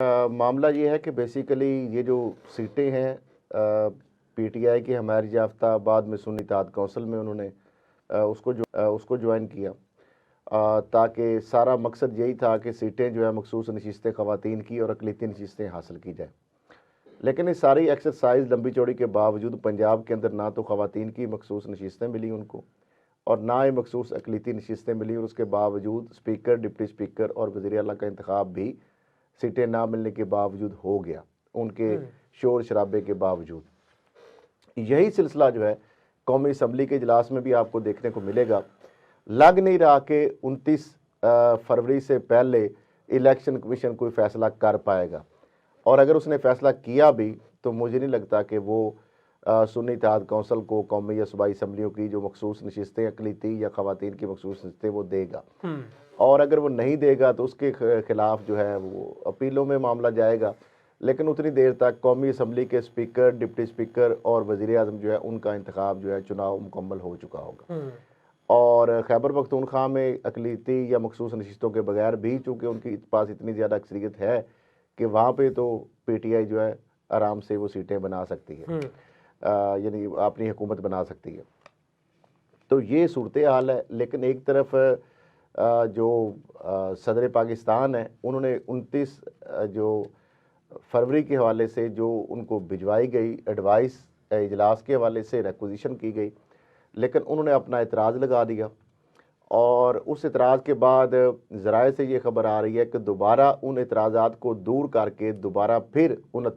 मामला ये है कि बेसिकली ये जो सीटें हैं पीटीआई की हमारी याफ्ता बाद में सुन्नी इत्तेहाद कौंसिल में उन्होंने उसको ज्वाइन किया, ताकि सारा मकसद यही था कि सीटें जो है मखसूस नशिस्तें ख़वातीन की और अक़लियती नशिस्तें हासिल की जाए। लेकिन इस सारी एक्सरसाइज लंबी चौड़ी के बावजूद पंजाब के अंदर ना तो ख़वातीन की मखसूस नशिस्तें मिली उनको और ना ही मखसूस अक़लियती नशिस्तें मिली, और उसके बावजूद स्पीकर, डिप्टी स्पीकर और वज़ीर आला का इंतखाब भी सीटें ना मिलने के बावजूद हो गया, उनके शोर शराबे के बावजूद। यही सिलसिला जो है कौमी असम्बली के इजलास में भी आपको देखने को मिलेगा। लग नहीं रहा कि 29 फरवरी से पहले इलेक्शन कमीशन कोई फ़ैसला कर पाएगा, और अगर उसने फ़ैसला किया भी तो मुझे नहीं लगता कि वो सुन्नी इत्तेहाद कौंसिल को कौमी या सूबाई असम्बलियों की जो मखसूस नशिस्तें अक़लियती या ख़वातीन की मखसूस नशिस्तें वो देगा, और अगर वो नहीं देगा तो उसके ख़िलाफ़ जो है वो अपीलों में मामला जाएगा। लेकिन उतनी देर तक कौमी असम्बली के स्पीकर, डिप्टी स्पीकर और वज़ीर आज़म जो है उनका इंतखाब जो है चुनाव मुकम्मल हो चुका होगा। और खैबर पख्तूनख्वा में अक़लियती या मखसूस नशिस्तों के बगैर भी चूँकि उनके पास इतनी ज़्यादा अक्सरियत है कि वहाँ पे तो पीटीआई जो है आराम से वो सीटें बना सकती है, यानी अपनी हुकूमत बना सकती है। तो ये सूरत हाल है। लेकिन एक तरफ जो सदर पाकिस्तान है उन्होंने 29 जो फरवरी के हवाले से जो उनको भिजवाई गई एडवाइस इजलास के हवाले से रिक्वेजिशन की गई, लेकिन उन्होंने अपना एतराज़ लगा दिया, और उस एतराज़ के बाद ज़राए से ये खबर आ रही है कि दोबारा उन एतराज़ात को दूर करके दोबारा फिर 29